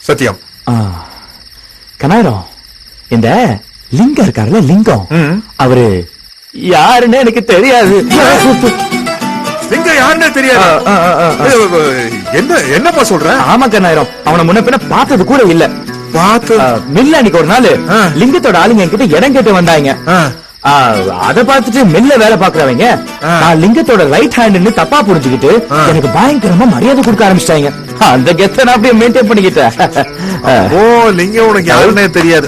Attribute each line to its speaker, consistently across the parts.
Speaker 1: சத்தியம்.
Speaker 2: கனாயிரம், இந்த லிங்கம் இருக்காருல்ல, லிங்கம் அவரு யாருன்னு எனக்கு தெரியாது.
Speaker 1: லிங்கம் யாருன்னு தெரியாது? என்னப்பா சொல்ற?
Speaker 2: ஆமா கனாயிரம், அவனை முன்ன பின்ன பார்த்தது கூட இல்ல. மில்ல அன்னைக்கு ஒரு நாள் லிங்கத்தோட ஆளுங்க என்கிட்ட இடம் கேட்டு வந்தாங்க. அத பார்த்துட்டு மில்ல வேலை பாக்குறவங்க நான் லிங்கத்தோட ரைட் ஹேண்ட்னு தப்பா புரிஞ்சுக்கிட்டு எனக்கு பயங்கரமா மரியாதை கொடுக்க ஆரம்பிச்சிட்டாங்க. அந்த கெத்த நான் அப்படியே மெயின்டைன் பண்ணிக்கிட்டேன்.
Speaker 1: ஓ, லிங்கம் உனக்கு யாருன்னே தெரியாது?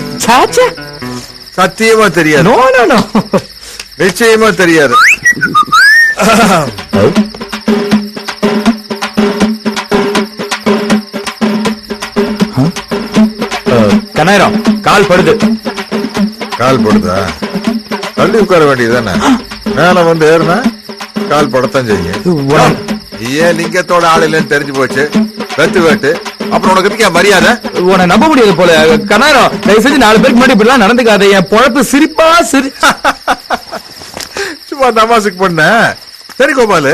Speaker 1: சத்தியமா தெரியாது?
Speaker 2: நோ நோ நோ,
Speaker 1: நிச்சயமா தெரியாது.
Speaker 2: கனாயிரம், கால் படுது.
Speaker 1: கால் படுதா? தள்ளி உட்கார வேண்டியதுதானே? மேல வந்து ஏறுனா கால் படத்தான் செய்யும். ஏன் லிங்கத்தோட ஆள் இல்லைன்னு தெரிஞ்சு போச்சு, வெத்து வேட்டு, அப்புறம் உனக்கு இருக்க மரியாதை?
Speaker 2: உன்னை நம்ப முடியாது போல. கனாயிரம், தயவு செஞ்சு 4 பேருக்கு முன்னாடி இப்படிலாம் நடந்துக்காத. என் பொழப்பு சிரிப்பா
Speaker 1: சும்மா தமாசுக்கு பண்ண. சரி கோபாலு,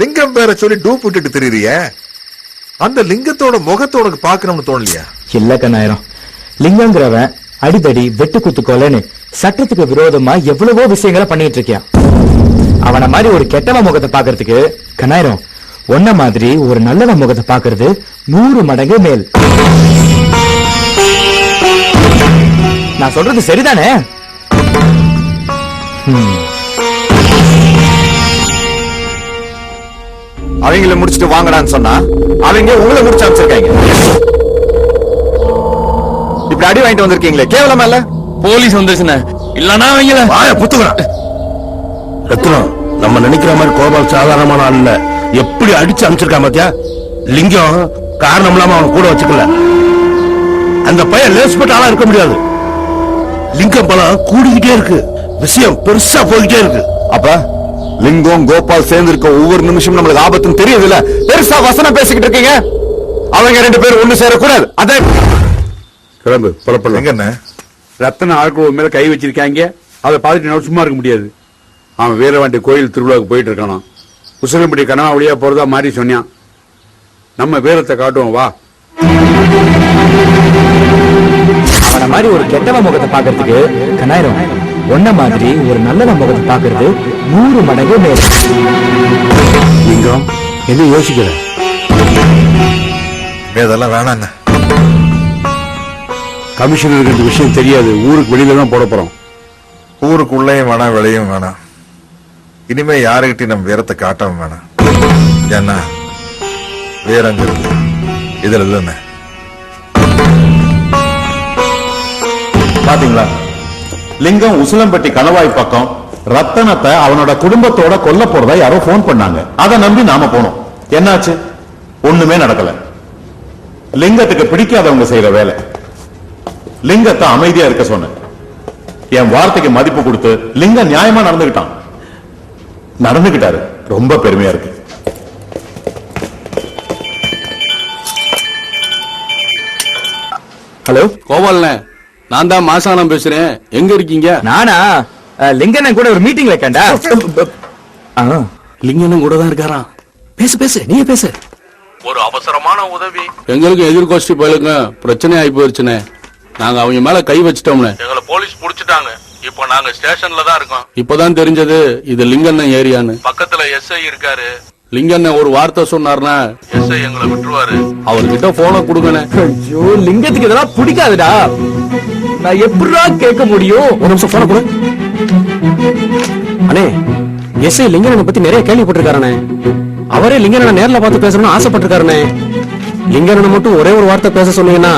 Speaker 1: லிங்கம் பேரை சொல்லி டூப் விட்டுட்டு தெரியுறிய, அந்த லிங்கத்தோட முகத்தை உனக்கு பாக்கணும்னு தோணலையா?
Speaker 2: இல்ல கனாயிரம், லிங்கங்கிறவன் அடிதடி வெட்டு குத்து கொலைன்னு சட்டத்துக்கு விரோதமா எவ்வளவோ விஷயங்களை பண்ணிட்டு இருக்கியான். அவன மாதிரி ஒரு கெட்டவன் முகத்தை பாக்குறதுக்கு கனாயிரம் ஒன்ன மாதிரி ஒரு நல்லவன் முகத்தை பாக்குறது 100 மடங்கு மேல். நான் சொல்றது சரிதானே?
Speaker 3: அவங்கள முடிச்சிட்டு வாங்கடான்னு சொன்னா அவங்க உங்களை முடிச்சு அமைச்சிருக்காங்க. இப்படி அடி வாங்கிட்டு வந்திருக்கீங்களே, கேவலமா இல்ல?
Speaker 2: போலீஸ் வந்துருச்சுன இல்லனா அவங்கள
Speaker 1: வாய புத்துறான்.
Speaker 4: ரத்னம், நம்ம நினைக்கிற மாதிரி கோபால் சாதாரணமான ஆள் இல்ல. எப்படி அடிச்சு அமைச்சிருக்கான் பாத்தியா? லிங்கம் காரணம் இல்லாம அவன் கூட வச்சுக்கல. அந்த பையன் லேஸ்பட்ட ஆளா இருக்க முடியாது. லிங்கம் பலம் கூடிக்கிட்டே இருக்கு, விஷயம் பெருசா போய்கிட்டே இருக்கு.
Speaker 3: அப்ப லிங்கம் கோபால் சேர்ந்து இருக்க ஒவ்வொரு நிமிஷம் நம்மளுக்கு ஆபத்துன்னு தெரியுது இல்ல? பெருசா வசனம் பேசிக்கிட்டு இருக்கீங்க. அவங்க 2 பேரும் ஒண்ணு சேரக்கூடாது. அதே
Speaker 4: கிளம்பு, புறப்படலாம்.
Speaker 1: எங்க என்ன
Speaker 5: ரத்தன ஆட்கள் மேல கை வச்சிருக்காங்க, அதை பார்த்துட்டு சும்மா இருக்க முடியாது. அவன் வீரவாண்டி கோயில் திருவிழாவுக்கு போயிட்டு இருக்கானா, உசிலம்பட்டி கனவா வழியா போறதா மாதிரி சொன்னான். நம்ம வீரத்தை காட்டுவோம், வா.
Speaker 2: அவன மாதிரி ஒரு கெட்டவன் முகத்தை பாக்குறதுக்கு கனாயிரம் ஒன்ன மாதிரி ஒரு நல்லவன் முகத்தை பாக்குறது 100 மடங்கு மேல்.
Speaker 4: லிங்கம், என்ன யோசிக்கிற?
Speaker 1: இதெல்லாம் வேணாங்க.
Speaker 5: கமிஷனருக்கு இந்த விஷயம் தெரியாது, ஊருக்கு வெளியில தான் போட போறோம்.
Speaker 1: ஊருக்குள்ளேயும் வேணாம், வெளியும் வேணாம். இனிமே யாருகிட்டையும் நம்ம வீரத்தை காட்டாம வேணாம். ஏன்னா வீரங்கிறது இதுல இல்லைன்னு
Speaker 3: பாத்தீங்களா? லிங்கம் உசிலம்பட்டி கணவாய் பக்கம் ரத்தனத்தை அவனோட குடும்பத்தோட கொல்ல போறதா யாரோ போன் பண்ணாங்க. அதை நம்பி நாம போனோம். என்னாச்சு? ஒண்ணுமே நடக்கல. லிங்கத்துக்கு பிடிக்காதவங்க செய்யற வேலை. லிங்கத்தை அமைதியா இருக்க சொன்ன. என் வார்த்தைக்கு மதிப்பு கொடுத்து லிங்கம் நியாயமா நடந்துகிட்டாரு. ரொம்ப பெருமையா இருக்கு.
Speaker 2: ஹலோ
Speaker 5: கோபால்ண்ணே, நான் தான் மாசானம் பேசுறேன். எங்க இருக்கீங்க?
Speaker 2: நானா? லிங்கன் கூட ஒரு மீட்டிங் வைக்கண்டா.
Speaker 5: லிங்கனும் கூட தான் இருக்காராம். பேசு பேசு, நீ பேசு.
Speaker 4: ஒரு அவசரமான உதவி.
Speaker 5: எங்களுக்கு எதிர்கோஷ்டி பயலுங்க பிரச்சனை ஆகி போயிருச்சுனே. நாங்க அவங்க மேல கை வச்சிட்டோம்னே.
Speaker 4: எங்களை போலீஸ் புடிச்சிட்டாங்க. இப்போ நாங்க ஸ்டேஷன்ல தான் இருக்கோம்.
Speaker 5: இப்பதான் தெரிஞ்சது இது லிங்கண்ணன் ஏரியான்னு.
Speaker 4: பக்கத்துல எஸ்ஐ இருக்காரு.
Speaker 5: லிங்கண்ணன் ஒரு வார்த்தை சொன்னார்னா
Speaker 4: எஸ்ஐ எங்களை விட்டுருவாரு.
Speaker 5: அவர்கிட்ட போன கொடுங்கண்ணே.
Speaker 2: ஐயோ, லிங்கத்துக்கு இதெல்லாம் பிடிக்காதுடா. நான் எப்படிடா கேட்க முடியும்?
Speaker 6: ஒரு நிமிஷம் போன கொடு. அண்ணே, எஸ்ஐ லிங்கண்ணனை பத்தி நிறைய கேள்விப்பட்டிருக்காரனே. அவரே லிங்கண்ணனை நேர்ல பார்த்து பேசணும்னு ஆசைப்பட்டிருக்காருனே. லிங்கண்ணனை மட்டும் ஒரே ஒரு வார்த்தை பேச சொன்னீங்கன்னா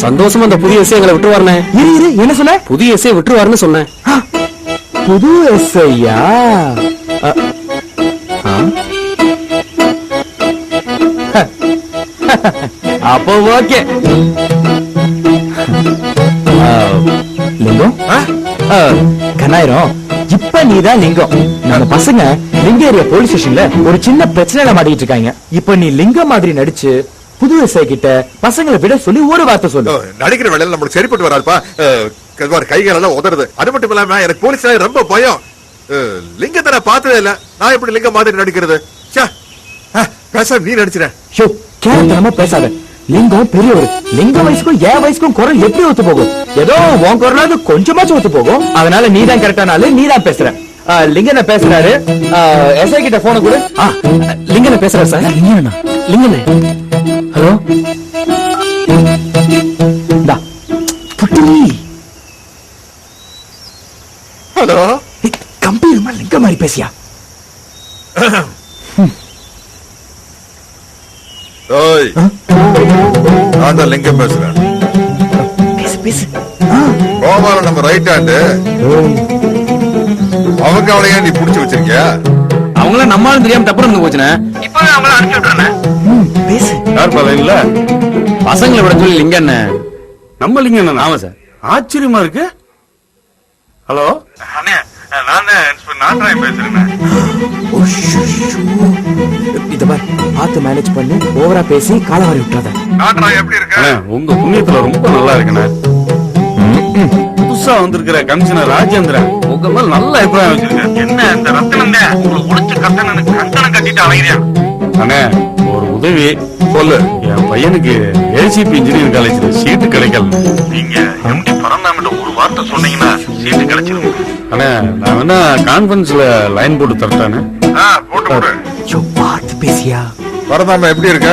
Speaker 6: சந்தோஷமா அந்த புதிய எஸ்ஐ எங்களை விட்டுருவாருனே.
Speaker 2: இரு, என்ன சொன்ன?
Speaker 6: புதிய எஸ்ஐ விட்டுருவாருன்னு சொன்னேன்.
Speaker 2: புது எஸ்ஐயா? அப்போ ஓகே. லிங்கம், கனாயிரம், இப்ப நீதான் லிங்கம். நம்ம பசங்க லிங்க ஏரியா போலீஸ் ஸ்டேஷன்ல ஒரு சின்ன பிரச்சனையில மாட்டிட்டு இருக்காங்க. இப்ப நீ லிங்கம் மாதிரி நடிச்சு புது எஸ்ஐ கிட்ட பசங்களை விட சொல்லி ஒரு வார்த்தை சொல்லு.
Speaker 1: நடிக்கிற வேலையில நம்மளுக்கு சரிப்பட்டு வராதுப்பா. கைகள் எல்லாம் உதறது. அது மட்டும் இல்லாம எனக்கு போலீஸ் ரொம்ப பயம். லிங்கத்தை நான் பார்த்ததே இல்ல. நான் எப்படி லிங்கம் மாதிரி நடிக்கிறது? பேச நீ நடிச்சிட.
Speaker 2: கேவலமா பேசாத. லிங்கம் பெரியவர். லிங்க வயசுக்கும் என் வயசுக்கும் குரல் எப்படி ஒத்து போகும்? ஏதோ உன் குரலாவது கொஞ்சமாச்சும் ஒத்து போகும். அதனால நீ தான் கரெக்டான ஆளு, நீ தான் பேசுற. லிங்கன பேசுறாரு. எஸ்ஐ கிட்ட போன கொடு.
Speaker 6: லிங்கன பேசுறாரு சார். லிங்கனா? லிங்கனே. ஹலோ.
Speaker 2: டா. புட்டி.
Speaker 1: ஹலோ,
Speaker 2: கம்பீரமா லிங்க மாதிரி பேசியா?
Speaker 1: ஓய், நான் தான் லிங்கம் பேசுறேன்.
Speaker 2: பேசு பேசு.
Speaker 1: கோபால நம்ம ரைட் ஹேண்டு, அவங்க அவளைய நீ புடிச்சு வச்சிருக்கியா?
Speaker 6: அவங்கள நம்மளும் தெரியாம தப்பு நடந்து போச்சுனே. இப்போ அவங்கள அனுப்பி விட்டுறேனே.
Speaker 2: பேசு.
Speaker 3: யார் பால இல்ல
Speaker 6: பசங்களை விட சொல்லி லிங்கண்ணே.
Speaker 3: நம்ம லிங்கம்.
Speaker 6: ஆமா சார்.
Speaker 3: ஆச்சரியமா இருக்கு. ஹலோ
Speaker 7: அண்ணே, நான் தான் இன்ஸ்பெக்டர் நாட்ராய் பேசுறேன்.
Speaker 2: இத பார், பார்த்து மேனேஜ் பண்ணு. ஓவரா பேசி காலவாரி விட்டுறாத.
Speaker 7: நாட்ராய் எப்படி இருக்க?
Speaker 3: அண்ணே, உங்க புண்ணியத்துல ரொம்ப நல்லா இருக்குண்ணே. புதுசா வந்திருக்கிற கமிஷனர் ராஜேந்திரன் உங்க மேல நல்ல அபிப்பிராயம் வச்சிருக்கேன்.
Speaker 7: என்ன இந்த ரத்தனம் தான் உங்களை உடைச்சு கட்டணனுக்கு கண்டனம் கட்டிட்டு அலைகிறேன்.
Speaker 3: அண்ணே, ஒரு உதவி சொல்லு. என் பையனுக்கு ஏசிபி இன்ஜினியரிங் காலேஜ்ல சீட்டு கிடைக்கல.
Speaker 7: நீங்க எம்டி பரந்தாமிட்ட ஒரு வார்த்தை சொன்னீங்கன்னா சீட்டு கிடைச்சிருங்க.
Speaker 3: அண்ணே, நான் வேணா கான்ஃபரன்ஸ்ல லைன் போட்டு தரட்டானே.
Speaker 7: போட்டு போடு.
Speaker 2: ஐயோ, பார்த்து பேசியா.
Speaker 1: பரந்தாம எப்படி இருக்க?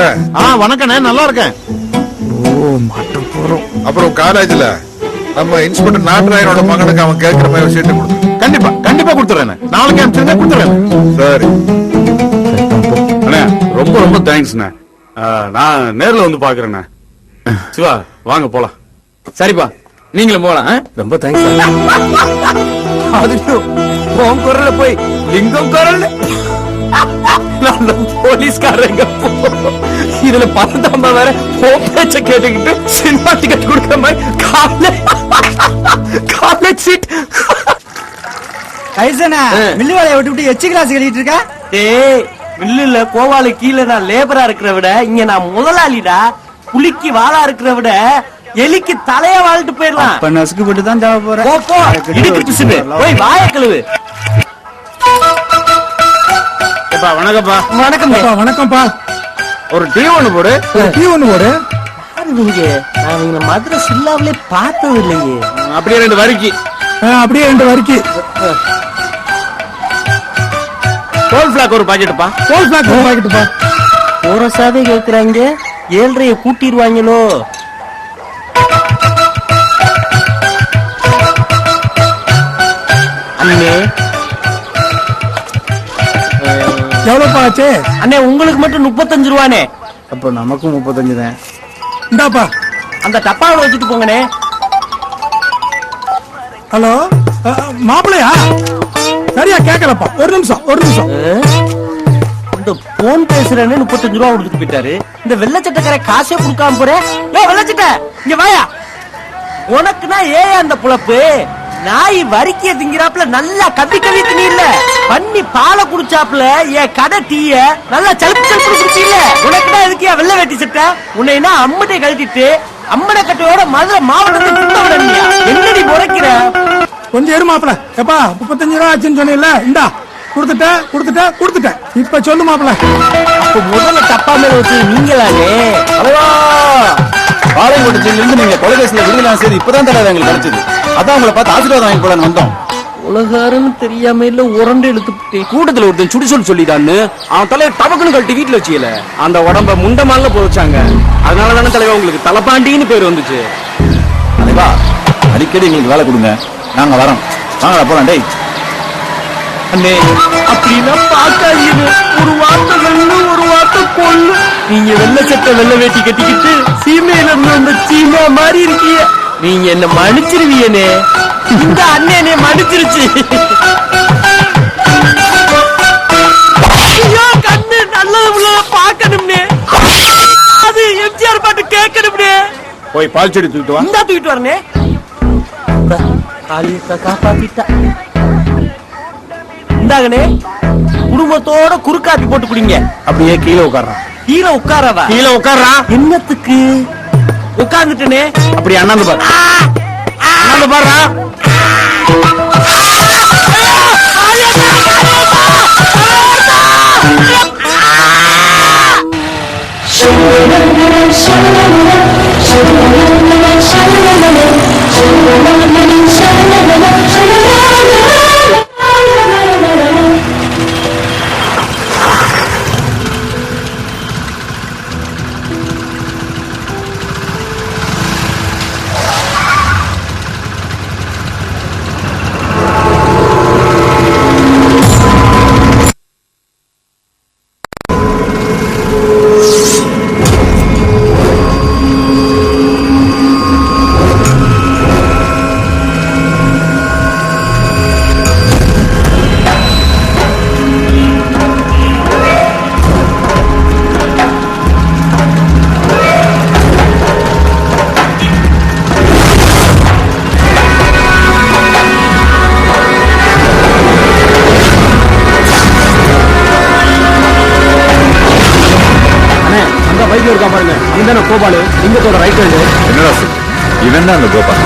Speaker 3: வணக்கண்ணே, நல்லா இருக்கேன்.
Speaker 2: ஓ, மாட்டம் போறோம்.
Speaker 1: அப்புறம் காலேஜ்ல நம்ம இன்ஸ்பெக்டர் நாட்ராயனோட மகனுக்கு அவன் கேட்கிற மாதிரி சீட்டு கொடு.
Speaker 3: கண்டிப்பா கண்டிப்பா கொடுத்துறேன். நாளைக்கு அனுப்பிச்சிருந்தா கொடுத்துறேன்.
Speaker 1: சரி.
Speaker 3: அண்ணே, ரொம்ப ரொம்ப தேங்க்ஸ்ண்ணே. நான் நேர்ல வந்து பாக்குறேண்ணே. சிவா, வாங்க போலாம்.
Speaker 6: சரிப்பா, நீங்களும் போலாம்.
Speaker 2: ரொம்ப தேங்க்ஸ். அதுவும் உன் குரல்ல போய் லிங்கம் குரல். போலீஸ்காரங்க இதுல பரந்தாம வேற பேச்ச கேட்டுக்கிட்டு சினிமா டிக்கெட் கொடுக்குற மாதிரி காலேஜ் சீட்.
Speaker 8: கைசனா மில்லு வேலையை விட்டு எச்சு கிளாஸ் கட்டிட்டு இருக்கா?
Speaker 9: டேய், மில்லுல கோவாலு கீழே நான் லேபரா இருக்கிற விட இங்க நான் முதலாளிடா. புலிக்கு வாளா இருக்கிற விட எலிக்கு தலைய வாழ்ட்டு போயிடலாம்.
Speaker 8: இப்ப நசுக்கு போட்டு தான் தேவை போற.
Speaker 9: போ போ, இடுக்கு பிசுடு. போய் வாய கழுவு.
Speaker 3: ஏப்பா, வணக்கம்ப்பா.
Speaker 9: வணக்கம்.
Speaker 8: வணக்கம்ப்பா.
Speaker 3: ஒரு டீ ஒண்ணு போடு.
Speaker 8: டீ ஒண்ணு போடு.
Speaker 9: நீங்க நான் இவங்க மதுரை சில்லாவிலே பார்த்தது இல்லையே.
Speaker 3: அப்படியே 2 வரிக்கு.
Speaker 8: அப்படியே 2 வரைக்கு.
Speaker 3: டோல் பிளாக் ஒரு பாக்கெட்டுப்பா.
Speaker 8: டோல் பிளாக் ஒரு பாக்கெட்டுப்பா.
Speaker 9: போரசாவே கேக்குறாங்க. 7:30 கூட்டிடுவாங்களோ? அண்ணே,
Speaker 8: எவ்வளவுப்பா ஆச்சு?
Speaker 9: அண்ணே உங்களுக்கு மட்டும் 35 ரூபானே.
Speaker 8: அப்ப நமக்கும் 35 தான். இந்தாப்பா.
Speaker 9: அந்த டப்பாவை வச்சுட்டு போங்கண்ணே.
Speaker 8: ஹலோ, மாப்பிளையா? சரியா கேட்கலப்பா. ஒரு நிமிஷம்.
Speaker 9: இந்த போன் பேசுறேன்னு 35 ரூபா கொடுத்துட்டு போயிட்டாரு. இந்த வெள்ளச்சட்டக்கார காசே கொடுக்காம போறேன். வெள்ளச்சட்ட இங்க வாயா. உனக்குன்னா ஏன் அந்த புழப்பு? நாய் வரிக்கிய திங்கிறாப்புல நல்லா கவி திணில பண்ணி பாலை குடிச்சாப்புல என் கடை டீய நல்லா சலுப்பு குடிச்சீல. உனக்குதான் எதுக்கியா வெள்ளை வேட்டி சட்டை? உன்னைனா அம்மனை கழட்டிட்டு அம்மனை கட்டையோட மதுரை மாவட்டத்தை என்னடி முறைக்கிற?
Speaker 8: கொஞ்சம் எரு மாப்பிள. எப்பா 35 ரூபா ஆச்சுன்னு சொன்னீங்கல்ல, இந்தா கொடுத்துட்டேன். இப்ப சொல்லு மாப்பிள.
Speaker 9: அப்ப முதல்ல டப்பா மேல வச்சு நீங்களானே.
Speaker 6: பாளையங்கோட்டத்தில இருந்து நீங்க தொலைபேசியில விருதலாம் செய்து இப்பதான் தடவை எங்களுக்கு கிடைச்சது. அதான் உங்களை பார்த்து ஆசீர்வாதம் வாங்கி போலான்னு வந்தோம்.
Speaker 9: உலகாரன்னு தெரியாம இல்ல உரண்டு இழுத்துட்டேன்.
Speaker 6: கூட்டத்துல ஒருத்தன் சுடி சொல்லிட்டான்னு அவன் தலையை டபக்குன்னு கழட்டி வீட்டுல வச்சுக்கல. அந்த உடம்ப முண்டமால போச்சாங்க. அதனால தானே தலைவா உங்களுக்கு தலைப்பாண்டின்னு பேர் வந்துச்சு. தலைவா, அடிக்கடி எங்களுக்கு வேலை கொடுங்க, நாங்க வரோம். வாங்கடா போலாம். டேய்
Speaker 9: அண்ணே, அப்படின்னா பாக்காதீங்க. ஒரு வார்த்தை வெள்ளு, ஒரு வார்த்தை கொள்ளு. நீங்க வெள்ளை சட்டை வெள்ளை வேட்டி கட்டிக்கிட்டு சீமையில இருந்து வந்த சீமா மாதிரி இருக்கீங்க. நீங்க என்ன மன்னிச்சிருவீங்கனே. இந்த அண்ணே மன்னிச்சிருச்சு. ஐயோ, கண்ணு நல்லது பாக்கணும்னே. அது எம்ஜிஆர் பாட்டு கேட்கணும்னே.
Speaker 3: போய் பால் செடி தூக்கிட்டு வா.
Speaker 9: இந்தா தூக்கிட்டு வரனே. காளியக்கா காப்பாத்திட்டா. இந்தாங்கனே, குடும்பத்தோட குறுக்காப்பி போட்டு குடிங்க.
Speaker 6: அப்படியே கீழே உட்கார்றான்.
Speaker 9: கீழே உட்காரவா?
Speaker 6: கீழே உட்கார்றா.
Speaker 9: என்னத்துக்கு? உட்கார்ந்துட்டனே.
Speaker 6: அப்படி அண்ணாந்து பாரு. அண்ணாந்து பாருடா. பைக்ல இருக்கா பாருங்க, அவன் கோபாலு, லிங்கத்தோட ரைட் ஹேண்ட்.
Speaker 3: என்னடா சொல்லு, இவன் தான் அந்த கோபால்.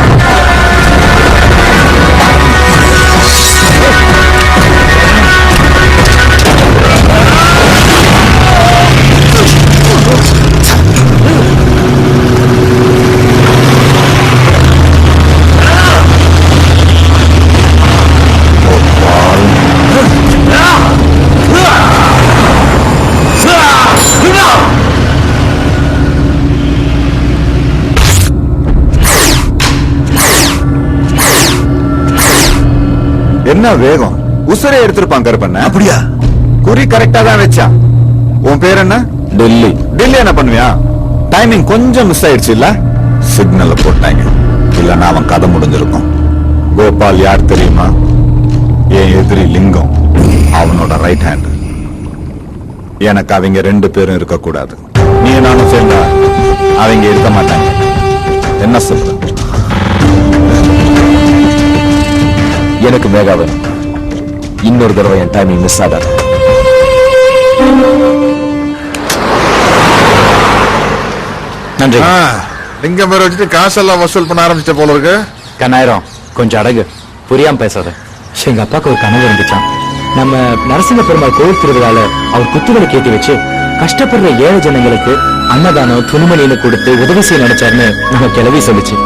Speaker 3: என்ன வேகம், உசுரை எடுத்திருப்பான் கருப்பண்ண.
Speaker 4: அப்படியா?
Speaker 3: குறி கரெக்டா தான் வச்சான். உன் பேர் என்ன? டெல்லி. டெல்லி என்ன பண்ணுவியா? டைமிங் கொஞ்சம் மிஸ் ஆயிடுச்சு இல்ல? சிக்னல்ல போட்டாங்க, இல்லன்னா அவன் கதை முடிஞ்சிருக்கும். கோபால் யார் தெரியுமா? என் எதிரி லிங்கம், அவனோட ரைட் ஹேண்ட். எனக்கு அவங்க 2 பேரும் இருக்க கூடாது. நீ நானும் சேர்ந்தா அவங்க இருக்க மாட்டாங்க. என்ன சொல்ற?
Speaker 2: எனக்கு மேகா வேணும். இன்னொரு தடவை என் டைமிங் மிஸ் ஆகாது. நன்றி.
Speaker 1: லிங்கம் பேர் வச்சுட்டு காசெல்லாம் வசூல் பண்ண ஆரம்பிச்ச போல இருக்கு.
Speaker 2: கண்ணாயிரம், கொஞ்சம் அடகு, புரியாம பேசாத. எங்க அப்பாவுக்கு ஒரு கனவு இருந்துச்சான். நம்ம நரசிங்க பெருமாள் கோவில் திருவிழால அவர் குத்துகளை கேட்டு வச்சு கஷ்டப்படுற ஏழை ஜனங்களுக்கு அன்னதானம் துணிமணின்னு கொடுத்து உதவி செய்ய நினைச்சாருன்னு நம்ம கிளவி சொல்லிச்சு.